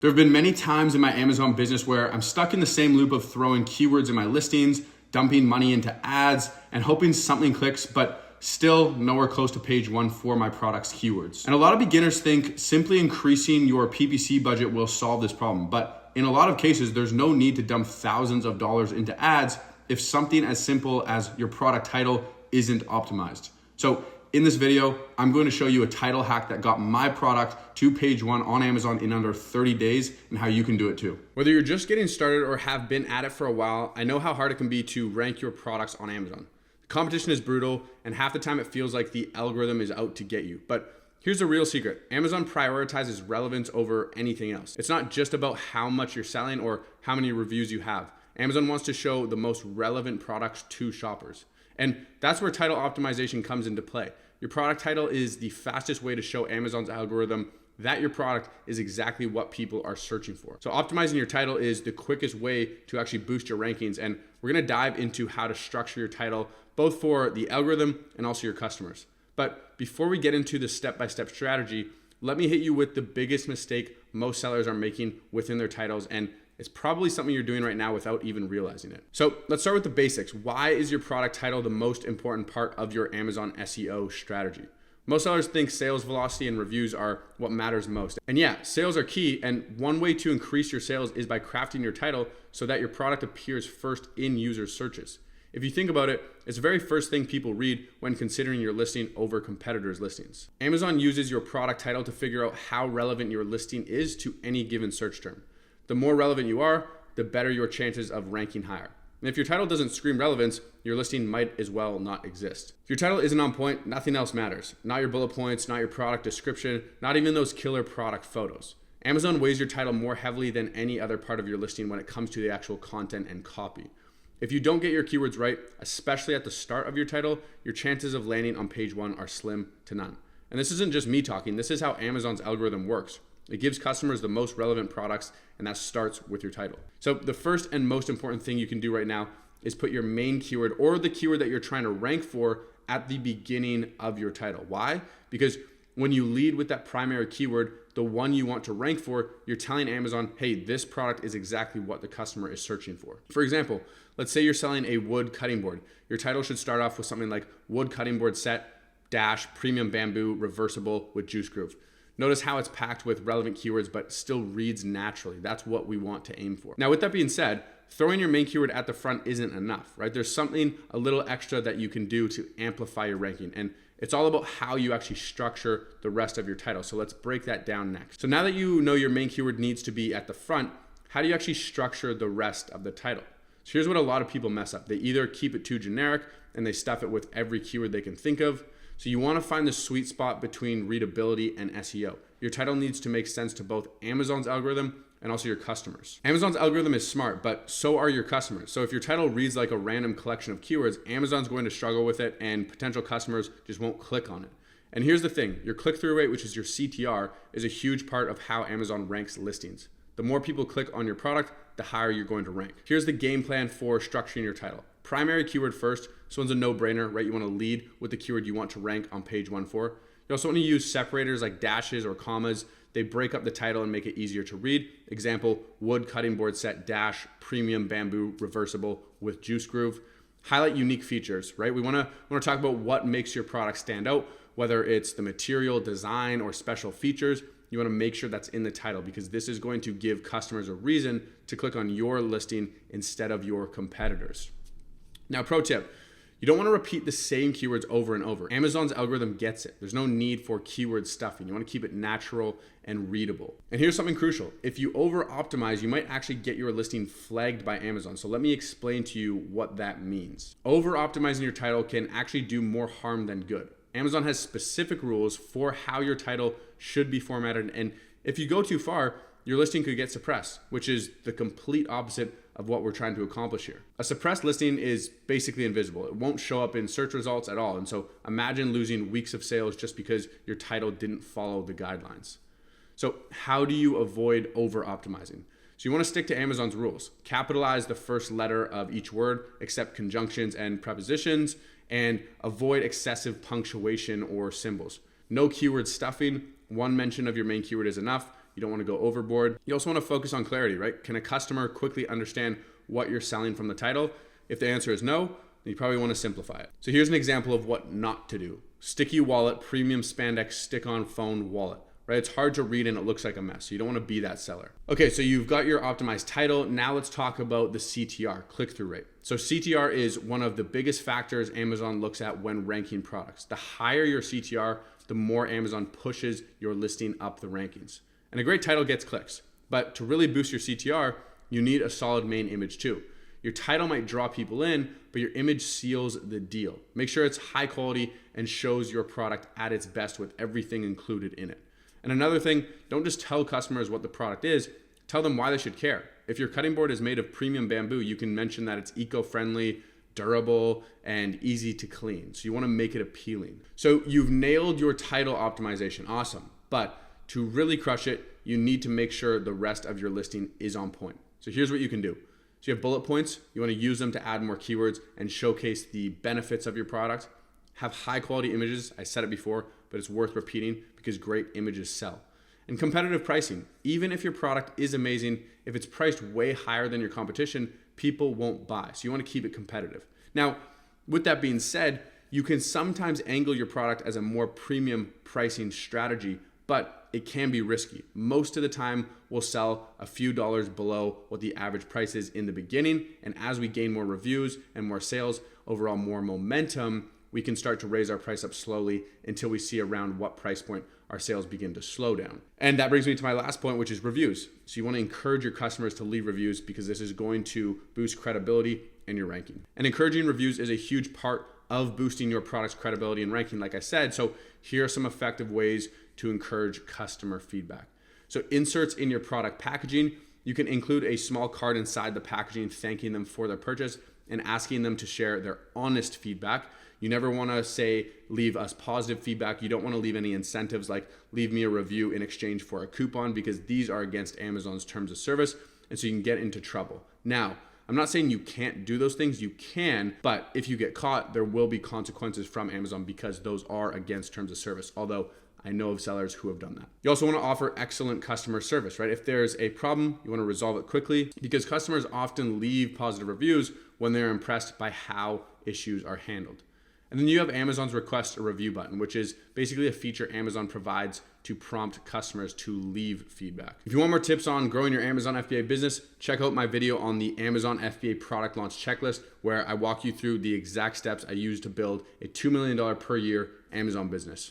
There have been many times in my Amazon business where I'm stuck in the same loop of throwing keywords in my listings, dumping money into ads, and hoping something clicks, but still nowhere close to page one for my product's keywords. And a lot of beginners think simply increasing your PPC budget will solve this problem. But in a lot of cases, there's no need to dump thousands of dollars into ads if something as simple as your product title isn't optimized. So in this video, I'm going to show you a title hack that got my product to page one on Amazon in under 30 days and how you can do it too. Whether you're just getting started or have been at it for a while, I know how hard it can be to rank your products on Amazon. The competition is brutal, and half the time it feels like the algorithm is out to get you. But here's the real secret. Amazon prioritizes relevance over anything else. It's not just about how much you're selling or how many reviews you have. Amazon wants to show the most relevant products to shoppers. And that's where title optimization comes into play. Your product title is the fastest way to show Amazon's algorithm that your product is exactly what people are searching for. So optimizing your title is the quickest way to actually boost your rankings. And we're gonna dive into how to structure your title, both for the algorithm and also your customers. But before we get into the step-by-step strategy, let me hit you with the biggest mistake most sellers are making within their titles, and it's probably something you're doing right now without even realizing it. So let's start with the basics. Why is your product title the most important part of your Amazon SEO strategy? Most sellers think sales velocity and reviews are what matters most. And yeah, sales are key. And one way to increase your sales is by crafting your title so that your product appears first in user searches. If you think about it, it's the very first thing people read when considering your listing over competitors' listings. Amazon uses your product title to figure out how relevant your listing is to any given search term. The more relevant you are, the better your chances of ranking higher. And if your title doesn't scream relevance, your listing might as well not exist. If your title isn't on point, nothing else matters. Not your bullet points, not your product description, not even those killer product photos. Amazon weighs your title more heavily than any other part of your listing when it comes to the actual content and copy. If you don't get your keywords right, especially at the start of your title, your chances of landing on page one are slim to none. And this isn't just me talking, this is how Amazon's algorithm works. It gives customers the most relevant products, and that starts with your title. So the first and most important thing you can do right now is put your main keyword or the keyword that you're trying to rank for at the beginning of your title. Why? Because when you lead with that primary keyword, the one you want to rank for, you're telling Amazon, hey, this product is exactly what the customer is searching for. For example, let's say you're selling a wood cutting board. Your title should start off with something like wood cutting board set dash premium bamboo reversible with juice groove. Notice how it's packed with relevant keywords, but still reads naturally. That's what we want to aim for. Now, with that being said, throwing your main keyword at the front isn't enough, right? There's something a little extra that you can do to amplify your ranking. And it's all about how you actually structure the rest of your title. So let's break that down next. So now that you know your main keyword needs to be at the front, how do you actually structure the rest of the title? So here's what a lot of people mess up. They either keep it too generic and they stuff it with every keyword they can think of. So you want to find the sweet spot between readability and SEO. Your title needs to make sense to both Amazon's algorithm and also your customers. Amazon's algorithm is smart, but so are your customers. So if your title reads like a random collection of keywords, Amazon's going to struggle with it and potential customers just won't click on it. And here's the thing, your click-through rate, which is your CTR, is a huge part of how Amazon ranks listings. The more people click on your product, the higher you're going to rank. Here's the game plan for structuring your title. Primary keyword first. This one's a no-brainer, right? You want to lead with the keyword you want to rank on page one for. You also want to use separators like dashes or commas. They break up the title and make it easier to read. Example, wood cutting board set dash premium bamboo reversible with juice groove. Highlight unique features, right? We want to talk about what makes your product stand out, whether it's the material, design, or special features. You want to make sure that's in the title because this is going to give customers a reason to click on your listing instead of your competitors. Now, pro tip, you don't want to repeat the same keywords over and over. Amazon's algorithm gets it. There's no need for keyword stuffing. You want to keep it natural and readable. And here's something crucial. If you over optimize, you might actually get your listing flagged by Amazon. So let me explain to you what that means. Over optimizing your title can actually do more harm than good. Amazon has specific rules for how your title should be formatted. And if you go too far, your listing could get suppressed, which is the complete opposite of what we're trying to accomplish here. A suppressed listing is basically invisible. It won't show up in search results at all. And so imagine losing weeks of sales just because your title didn't follow the guidelines. So how do you avoid over optimizing? So you want to stick to Amazon's rules. Capitalize the first letter of each word, except conjunctions and prepositions, and avoid excessive punctuation or symbols. No keyword stuffing. One mention of your main keyword is enough. You don't want to go overboard. You also want to focus on clarity, right? Can a customer quickly understand what you're selling from the title? If the answer is no, then you probably want to simplify it. So here's an example of what not to do. Sticky wallet, premium spandex, stick-on phone wallet. Right? It's hard to read and it looks like a mess. So you don't want to be that seller. Okay, so you've got your optimized title. Now let's talk about the CTR, click-through rate. So CTR is one of the biggest factors Amazon looks at when ranking products. The higher your CTR, the more Amazon pushes your listing up the rankings. And a great title gets clicks. But to really boost your CTR, you need a solid main image too. Your title might draw people in, but your image seals the deal. Make sure it's high quality and shows your product at its best with everything included in it. And another thing, don't just tell customers what the product is, tell them why they should care. If your cutting board is made of premium bamboo, you can mention that it's eco-friendly, durable, and easy to clean. So you want to make it appealing. So you've nailed your title optimization, awesome. But to really crush it, you need to make sure the rest of your listing is on point. So here's what you can do. So you have bullet points, you want to use them to add more keywords and showcase the benefits of your product. Have high quality images, I said it before, but it's worth repeating because great images sell. And competitive pricing. Even if your product is amazing, if it's priced way higher than your competition, people won't buy. So you want to keep it competitive. Now, with that being said, you can sometimes angle your product as a more premium pricing strategy, but it can be risky. Most of the time, we'll sell a few dollars below what the average price is in the beginning. And as we gain more reviews and more sales, overall more momentum, we can start to raise our price up slowly until we see around what price point our sales begin to slow down. And that brings me to my last point, which is reviews. So you want to encourage your customers to leave reviews because this is going to boost credibility in your ranking. And encouraging reviews is a huge part of boosting your product's credibility and ranking, like I said. So here are some effective ways to encourage customer feedback. So inserts in your product packaging, you can include a small card inside the packaging thanking them for their purchase and asking them to share their honest feedback. You never want to say, leave us positive feedback. You don't want to leave any incentives like leave me a review in exchange for a coupon because these are against Amazon's terms of service. And so you can get into trouble. Now, I'm not saying you can't do those things. You can, but if you get caught, there will be consequences from Amazon because those are against terms of service. Although I know of sellers who have done that. You also want to offer excellent customer service, right? If there's a problem, you want to resolve it quickly because customers often leave positive reviews when they're impressed by how issues are handled. And then you have Amazon's request a review button, which is basically a feature Amazon provides to prompt customers to leave feedback. If you want more tips on growing your Amazon FBA business, check out my video on the Amazon FBA product launch checklist, where I walk you through the exact steps I use to build a $2 million per year Amazon business.